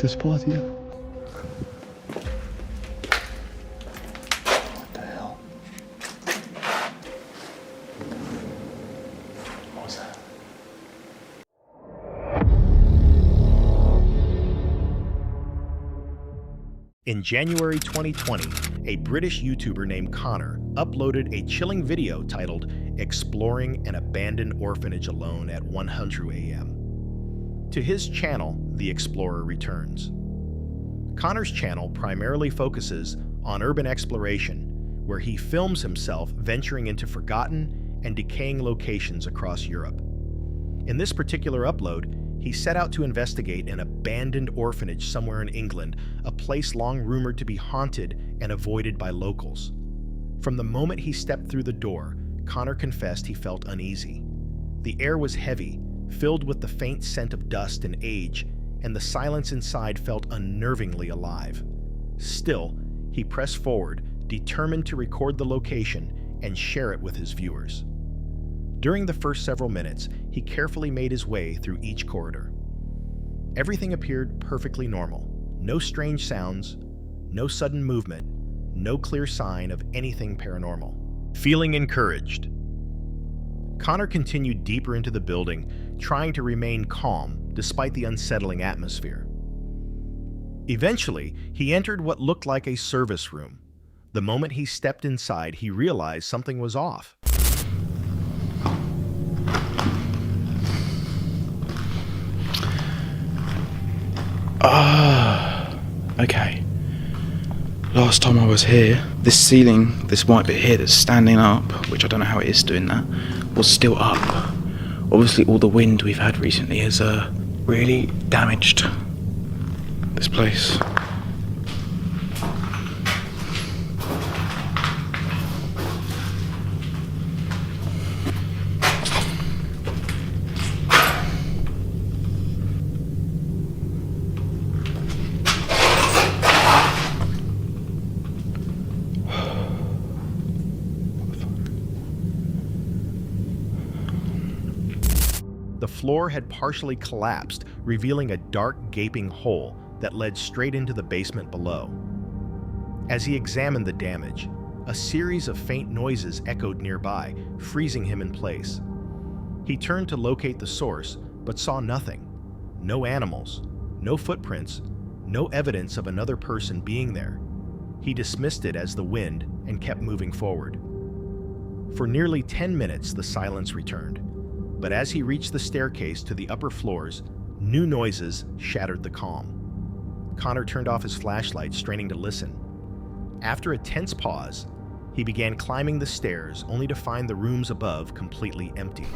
spot, yeah. What the hell? What was that? In January 2020, a British YouTuber named Connor uploaded a chilling video titled "Exploring an Abandoned Orphanage Alone at 100 a.m." To his channel, The Explorer Returns. Connor's channel primarily focuses on urban exploration, where he films himself venturing into forgotten and decaying locations across Europe. In this particular upload, he set out to investigate an abandoned orphanage somewhere in England, a place long rumored to be haunted and avoided by locals. From the moment he stepped through the door, Connor confessed he felt uneasy. The air was heavy, filled with the faint scent of dust and age, and the silence inside felt unnervingly alive. Still, he pressed forward, determined to record the location and share it with his viewers. During the first several minutes, he carefully made his way through each corridor. Everything appeared perfectly normal. No strange sounds, no sudden movement, no clear sign of anything paranormal. Feeling encouraged, Connor continued deeper into the building, trying to remain calm despite the unsettling atmosphere. Eventually, he entered what looked like a service room. The moment he stepped inside, he realized something was off. Okay. Last time I was here, this ceiling, this white bit here that's standing up, which I don't know how it is doing that, was still up. Obviously all the wind we've had recently has really damaged this place. The floor had partially collapsed, revealing a dark, gaping hole that led straight into the basement below. As he examined the damage, a series of faint noises echoed nearby, freezing him in place. He turned to locate the source, but saw nothing. No animals, no footprints, no evidence of another person being there. He dismissed it as the wind and kept moving forward. For nearly 10 minutes, the silence returned. But as he reached the staircase to the upper floors, new noises shattered the calm. Connor turned off his flashlight, straining to listen. After a tense pause, he began climbing the stairs, only to find the rooms above completely empty.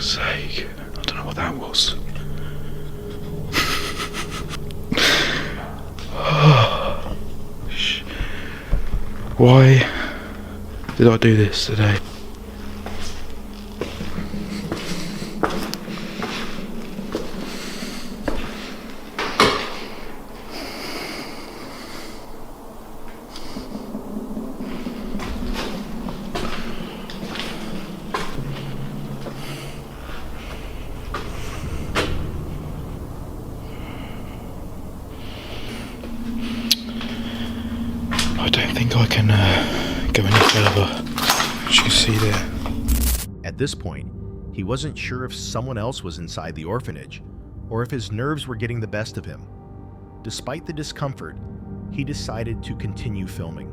Sake, I don't know what that was. Why did I do this today? I don't think I can go any further, as you see there. At this point, he wasn't sure if someone else was inside the orphanage, or if his nerves were getting the best of him. Despite the discomfort, he decided to continue filming.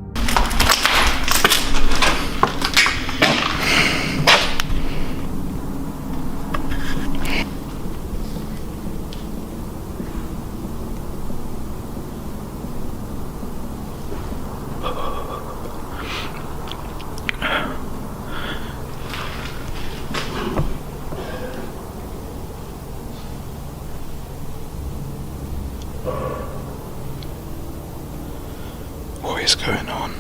What is going on?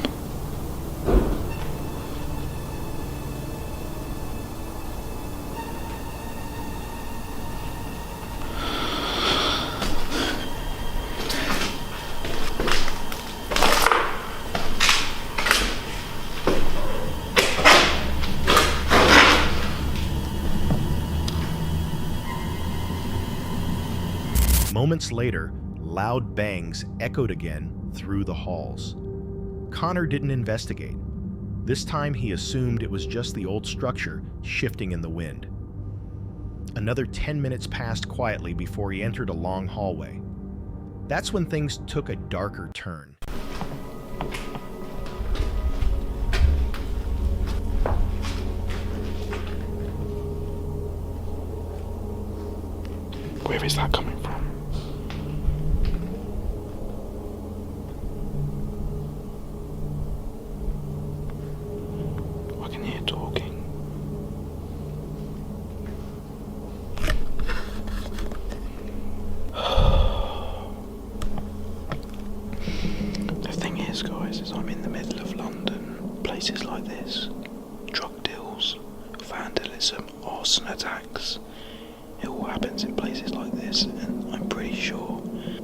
Moments later, loud bangs echoed again through the halls. Connor didn't investigate. This time he assumed it was just the old structure shifting in the wind. Another 10 minutes passed quietly before he entered a long hallway. That's when things took a darker turn. Where is that coming from? I can hear talking. The thing is, guys, is I'm in the middle of London. Places like this, drug deals, vandalism, arson attacks. It all happens in places like this, and I'm pretty sure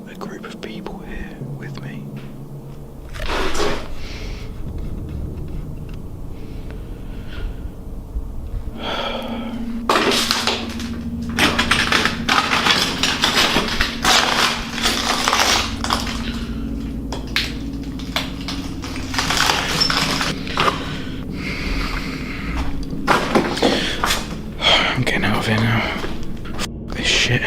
a group of people here with me. I'm getting out of here now. Shit.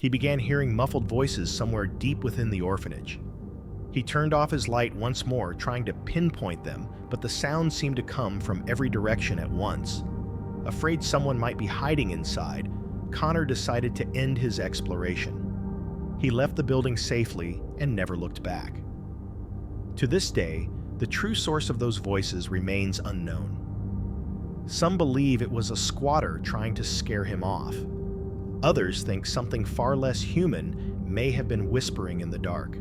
He began hearing muffled voices somewhere deep within the orphanage. He turned off his light once more, trying to pinpoint them, but the sounds seemed to come from every direction at once. Afraid someone might be hiding inside, Connor decided to end his exploration. He left the building safely and never looked back. To this day, the true source of those voices remains unknown. Some believe it was a squatter trying to scare him off. Others think something far less human may have been whispering in the dark.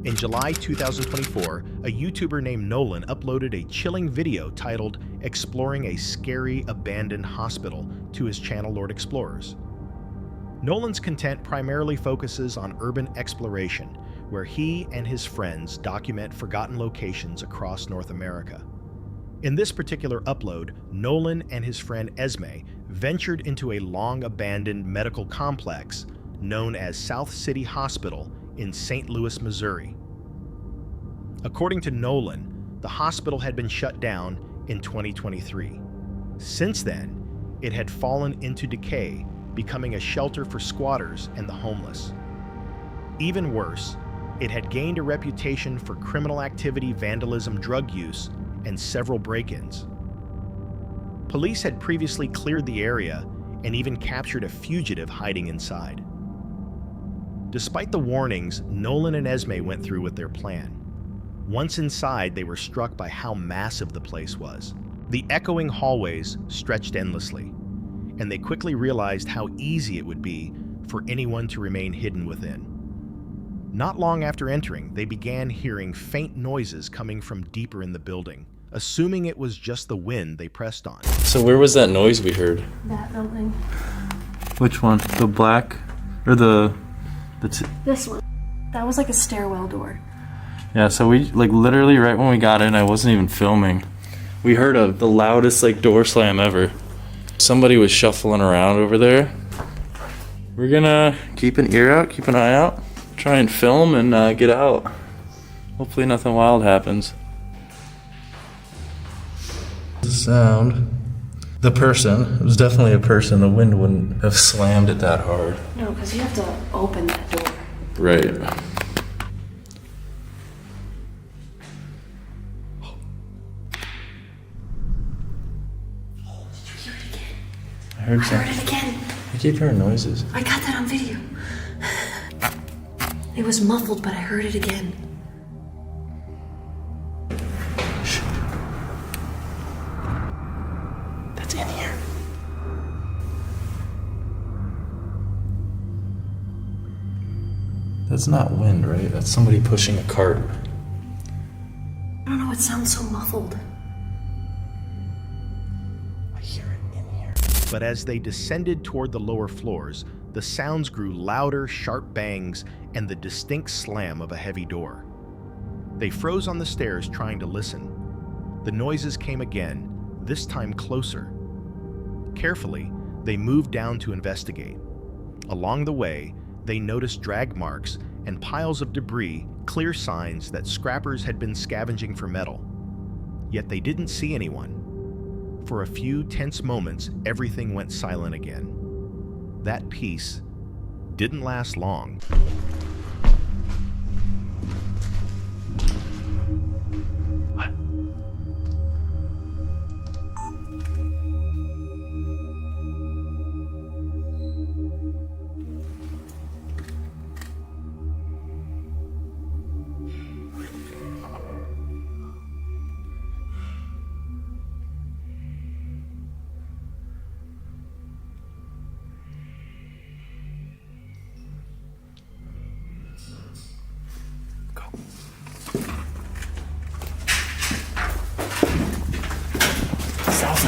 In July 2024, a YouTuber named Nolan uploaded a chilling video titled "Exploring a Scary Abandoned Hospital" to his channel Lord Explorers. Nolan's content primarily focuses on urban exploration, where he and his friends document forgotten locations across North America. In this particular upload, Nolan and his friend Esme ventured into a long-abandoned medical complex known as South City Hospital in St. Louis, Missouri. According to Nolan, the hospital had been shut down in 2023. Since then, it had fallen into decay, becoming a shelter for squatters and the homeless. Even worse, it had gained a reputation for criminal activity, vandalism, drug use, and several break-ins. Police had previously cleared the area and even captured a fugitive hiding inside. Despite the warnings, Nolan and Esme went through with their plan. Once inside, they were struck by how massive the place was. The echoing hallways stretched endlessly, and they quickly realized how easy it would be for anyone to remain hidden within. Not long after entering, they began hearing faint noises coming from deeper in the building. Assuming it was just the wind, they pressed on. So where was that noise we heard? That building. Which one? The black or the This one. That was like a stairwell door. Yeah, so we literally right when we got in, I wasn't even filming. We heard the loudest door slam ever. Somebody was shuffling around over there. We're gonna keep an ear out, keep an eye out, try and film and get out. Hopefully nothing wild happens. The sound. The person. It was definitely a person. The wind wouldn't have slammed it that hard. No, because you have to open that door. Right. I heard I heard it again. I keep hearing noises. I got that on video. It was muffled, but I heard it again. That's in here. That's not wind, right? That's somebody pushing a cart. I don't know, it sounds so muffled. I hear it in here. But as they descended toward the lower floors, the sounds grew louder, sharp bangs, and the distinct slam of a heavy door. They froze on the stairs trying to listen. The noises came again, this time closer. Carefully, they moved down to investigate. Along the way, they noticed drag marks and piles of debris, clear signs that scrappers had been scavenging for metal. Yet they didn't see anyone. For a few tense moments, everything went silent again. That peace didn't last long.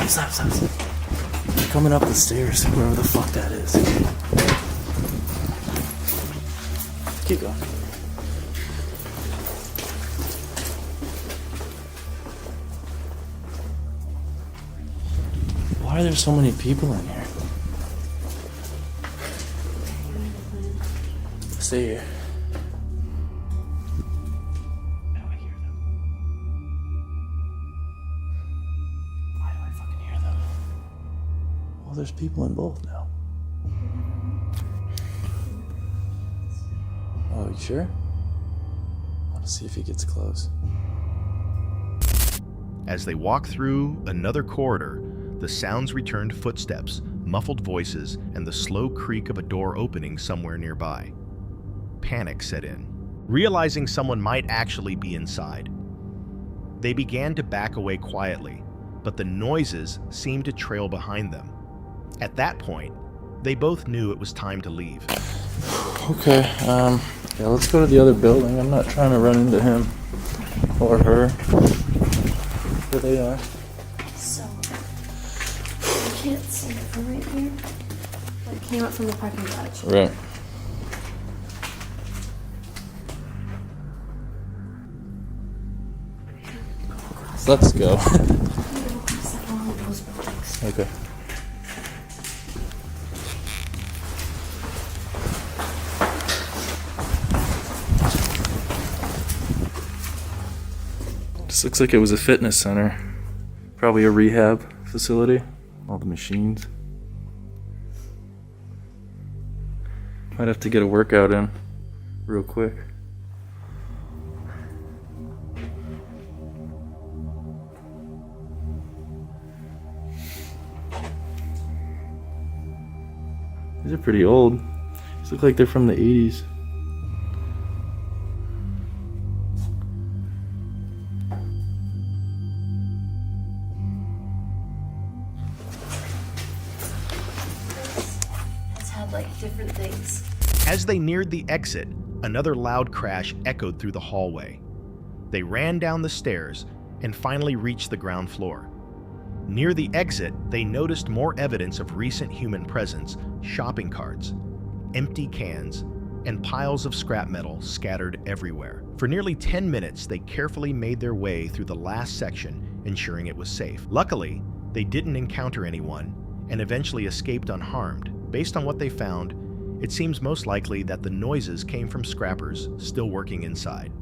Stop. They're coming up the stairs, wherever the fuck that is. Keep going. Why are there so many people in here? Stay here. There's people in both now. Oh, you sure? I want to see if he gets close. As they walked through another corridor, the sounds returned: footsteps, muffled voices, and the slow creak of a door opening somewhere nearby. Panic set in, realizing someone might actually be inside. They began to back away quietly, but the noises seemed to trail behind them. At that point, they both knew it was time to leave. Okay, yeah, let's go to the other building. I'm not trying to run into him or her. There they are. So, I can't see it from right here. But it came up from the parking garage. Right. Let's go. Okay. This looks like it was a fitness center. Probably a rehab facility. All the machines. Might have to get a workout in real quick. These are pretty old. These look like they're from the 80s. Different things. As they neared the exit, another loud crash echoed through the hallway. They ran down the stairs and finally reached the ground floor. Near the exit, they noticed more evidence of recent human presence: shopping carts, empty cans, and piles of scrap metal scattered everywhere. For nearly 10 minutes, they carefully made their way through the last section, ensuring it was safe. Luckily, they didn't encounter anyone and eventually escaped unharmed. Based on what they found, it seems most likely that the noises came from scrappers still working inside.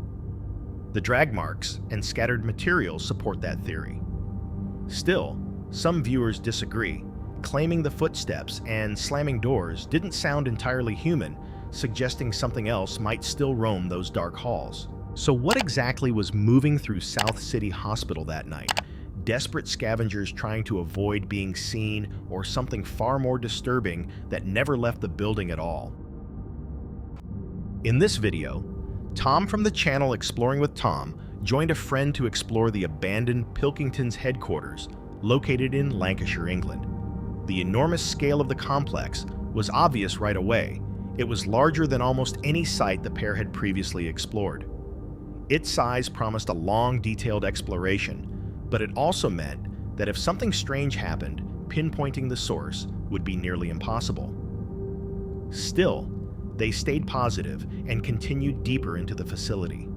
The drag marks and scattered materials support that theory. Still, some viewers disagree, claiming the footsteps and slamming doors didn't sound entirely human, suggesting something else might still roam those dark halls. So what exactly was moving through South City Hospital that night? Desperate scavengers trying to avoid being seen, or something far more disturbing that never left the building at all? In this video, Tom from the channel Exploring with Tom joined a friend to explore the abandoned Pilkington's headquarters, located in Lancashire, England. The enormous scale of the complex was obvious right away. It was larger than almost any site the pair had previously explored. Its size promised a long, detailed exploration, but it also meant that if something strange happened, pinpointing the source would be nearly impossible. Still, they stayed positive and continued deeper into the facility.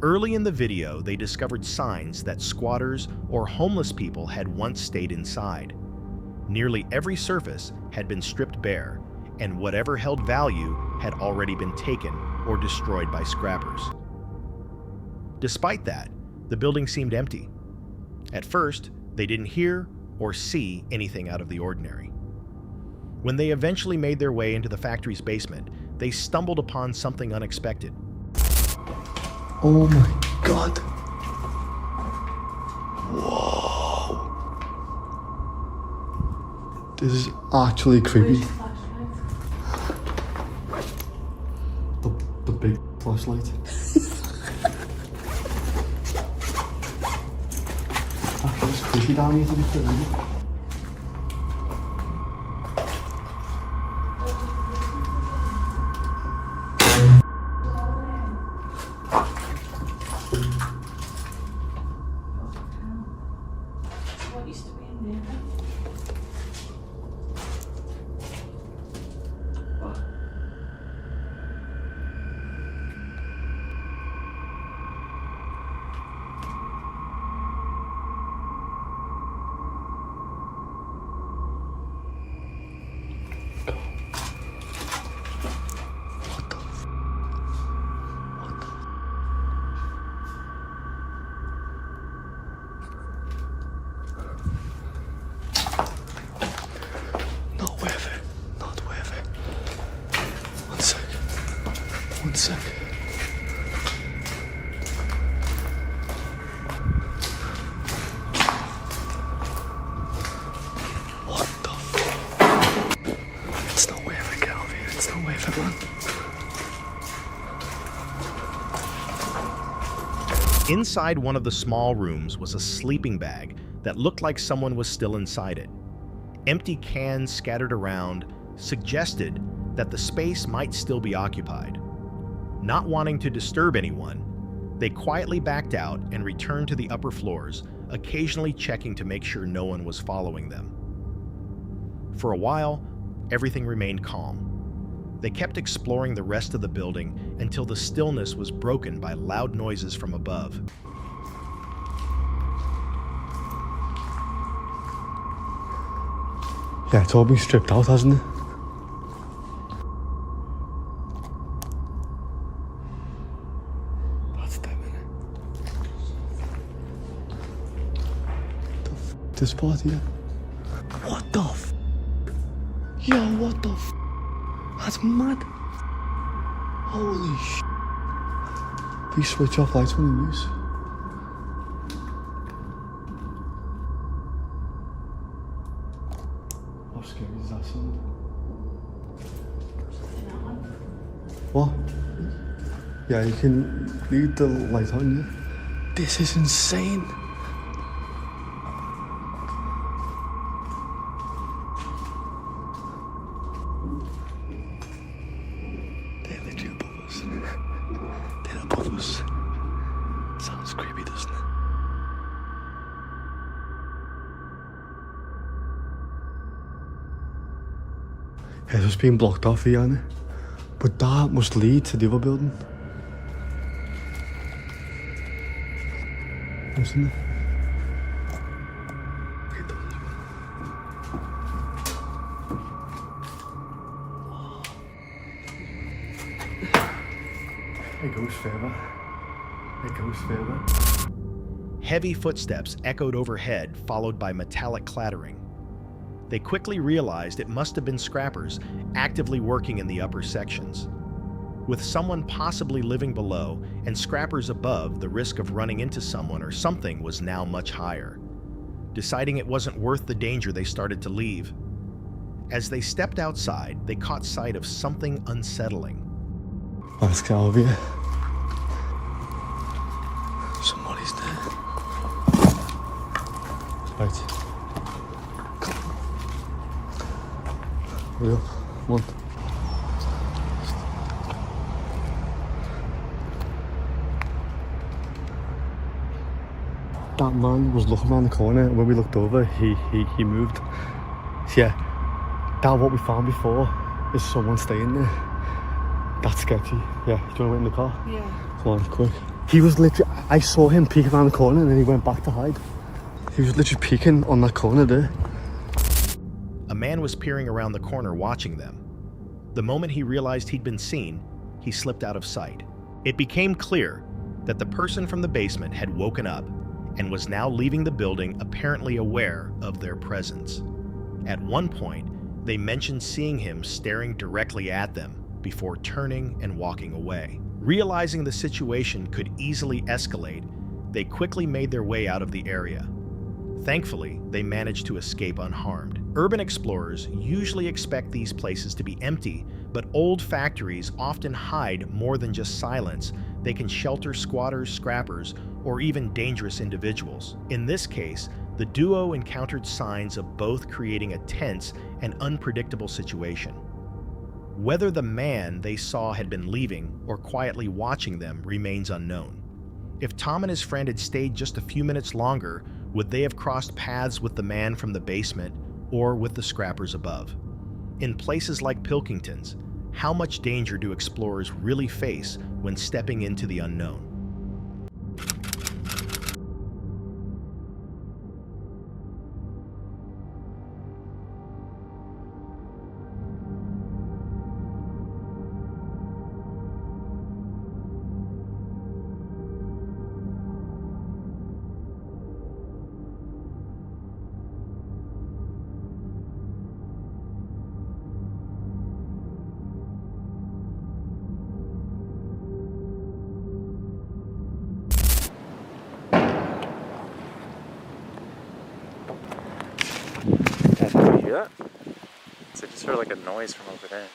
Early in the video, they discovered signs that squatters or homeless people had once stayed inside. Nearly every surface had been stripped bare, and whatever held value had already been taken or destroyed by scrappers. Despite that, the building seemed empty. At first, they didn't hear or see anything out of the ordinary. When they eventually made their way into the factory's basement, they stumbled upon something unexpected. Oh my god. Whoa. This is actually creepy. The big flashlight. Actually, it's creepy down here to be fair, isn't it? What used to be in there? Not worth it. Not worth it. One sec. One sec. What the fuck? It's not worth it, get out of here. It's not worth it, man. Inside one of the small rooms was a sleeping bag that looked like someone was still inside it. Empty cans scattered around suggested that the space might still be occupied. Not wanting to disturb anyone, they quietly backed out and returned to the upper floors, occasionally checking to make sure no one was following them. For a while, everything remained calm. They kept exploring the rest of the building until the stillness was broken by loud noises from above. Yeah, it's all been stripped out, hasn't it? That's them, innit? The f*** this part here? What the f***? Yo, what the f***? That's mad. Holy sh**. Please switch off lights when you use. How scary does that sound? What? Yeah, you can leave the light on, yeah. This is insane. They're literally above us. They're above us. Sounds creepy, doesn't it? Yeah, it's been blocked off here, isn't it? But that must lead to the other building. Isn't it? It does as well. It goes further. It goes further. Heavy footsteps echoed overhead, followed by metallic clattering. They quickly realized it must have been scrappers actively working in the upper sections. With someone possibly living below and scrappers above, the risk of running into someone or something was now much higher. Deciding it wasn't worth the danger, they started to leave. As they stepped outside, they caught sight of something unsettling. Let's get over here. Somebody's there. Right. Hurry up. Come on. That man was looking around the corner, and when we looked over, he moved. So yeah, that what we found before is someone staying there. That's sketchy. Yeah, do you want to wait in the car? Yeah. Come on, quick. He was literally, I saw him peek around the corner and then he went back to hide. He was literally peeking on that corner there. man was peering around the corner watching them. The moment he realized he'd been seen, he slipped out of sight. It became clear that the person from the basement had woken up and was now leaving the building, apparently aware of their presence. At one point, they mentioned seeing him staring directly at them before turning and walking away. Realizing the situation could easily escalate, they quickly made their way out of the area. Thankfully, they managed to escape unharmed. Urban explorers usually expect these places to be empty, but old factories often hide more than just silence. They can shelter squatters, scrappers, or even dangerous individuals. In this case, the duo encountered signs of both creating a tense and unpredictable situation. Whether the man they saw had been leaving or quietly watching them remains unknown. If Tom and his friend had stayed just a few minutes longer, would they have crossed paths with the man from the basement or with the scrappers above? In places like Pilkington's, how much danger do explorers really face when stepping into the unknown? Did you hear that? So I just heard like a noise from over there.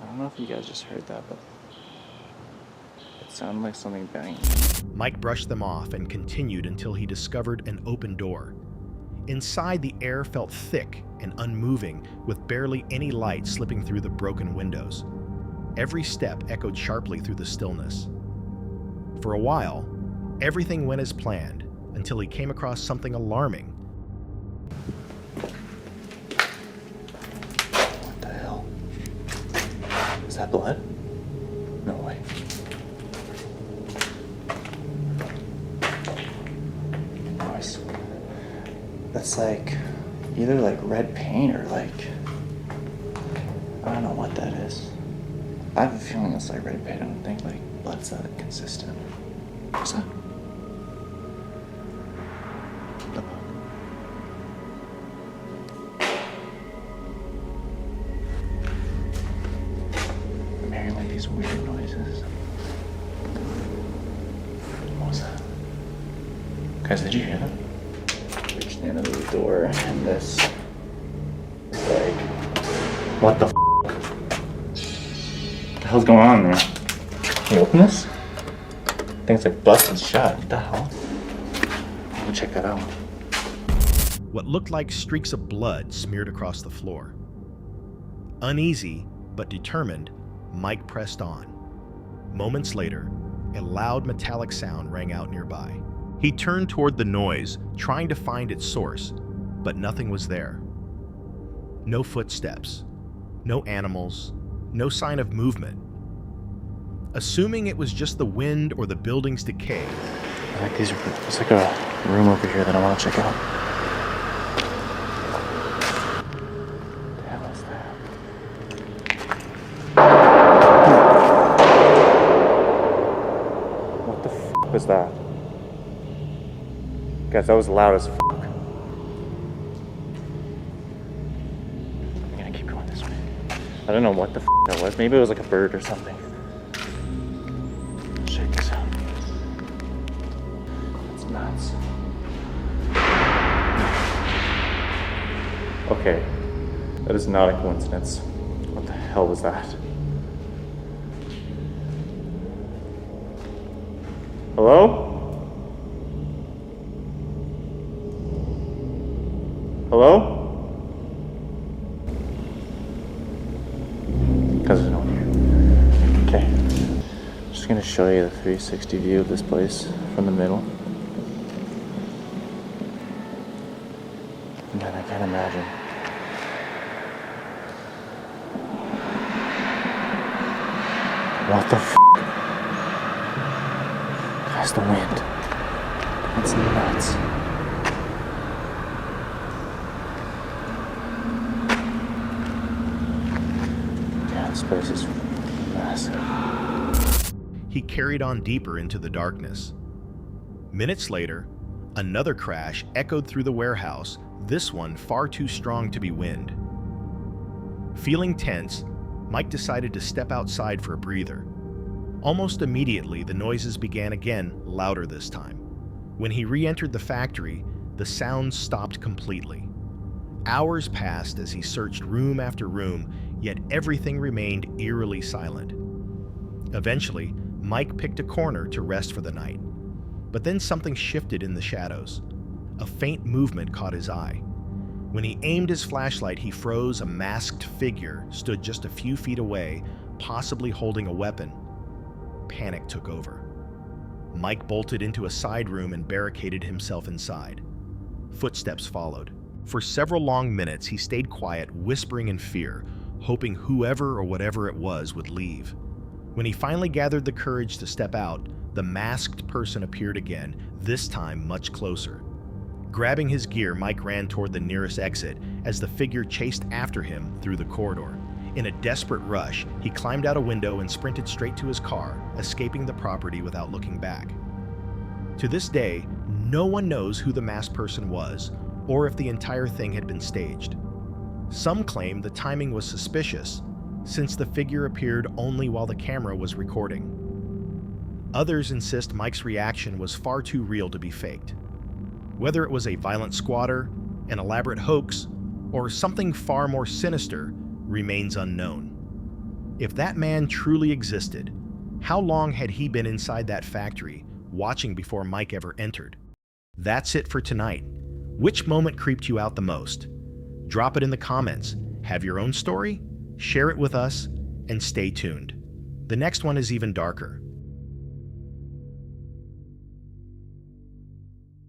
I don't know if you guys just heard that, but it sounded like something banging. Mike brushed them off and continued until he discovered an open door. Inside, the air felt thick and unmoving, with barely any light slipping through the broken windows. Every step echoed sharply through the stillness. For a while, everything went as planned until he came across something alarming. What the hell? Is that blood? No way. Noise. That's like either like red paint or like, I don't know what that is. I have a feeling it's like red paint. I don't think like blood's that consistent. What's that? I'm hearing like these weird noises. What was that? Guys, did you hear that? Reached the end of the door and this is like, what the f***? What the hell's going on there? Can you open this? I think it's like busted shut. What the hell? I'll go check that out. What looked like streaks of blood smeared across the floor. Uneasy, but determined, Mike pressed on. Moments later, a loud metallic sound rang out nearby. He turned toward the noise, trying to find its source, but nothing was there. No footsteps, no animals, no sign of movement. Assuming it was just the wind or the building's decay. I like these. There's like a room over here that I want to check out. What the hell is that? What the f was that? Guys, that was loud as f. I'm gonna keep going this way. I don't know what the f that was. Maybe it was like a bird or something. Check this out. That's nuts. Okay, that is not a coincidence. What the hell was that? Hello? Hello? Because there's no one here. Okay. Just gonna show you the 360 view of this place from the middle. Man, I can't imagine. What the f? Guys, the wind. That's nuts. This place is massive. He carried on deeper into the darkness. Minutes later, another crash echoed through the warehouse, this one far too strong to be wind. Feeling tense, Mike decided to step outside for a breather. Almost immediately, the noises began again, louder this time. When he re-entered the factory, the sounds stopped completely. Hours passed as he searched room after room, yet everything remained eerily silent. Eventually, Mike picked a corner to rest for the night. But then something shifted in the shadows. A faint movement caught his eye. When he aimed his flashlight, he froze. A masked figure stood just a few feet away, possibly holding a weapon. Panic took over. Mike bolted into a side room and barricaded himself inside. Footsteps followed. For several long minutes, he stayed quiet, whispering in fear, hoping whoever or whatever it was would leave. When he finally gathered the courage to step out, the masked person appeared again, this time much closer. Grabbing his gear, Mike ran toward the nearest exit as the figure chased after him through the corridor. In a desperate rush, he climbed out a window and sprinted straight to his car, escaping the property without looking back. To this day, no one knows who the masked person was, or if the entire thing had been staged. Some claim the timing was suspicious, since the figure appeared only while the camera was recording. Others insist Mike's reaction was far too real to be faked. Whether it was a violent squatter, an elaborate hoax, or something far more sinister remains unknown. If that man truly existed, how long had he been inside that factory, watching before Mike ever entered? That's it for tonight. Which moment creeped you out the most? Drop it in the comments. Have your own story? Share it with us, and stay tuned. The next one is even darker.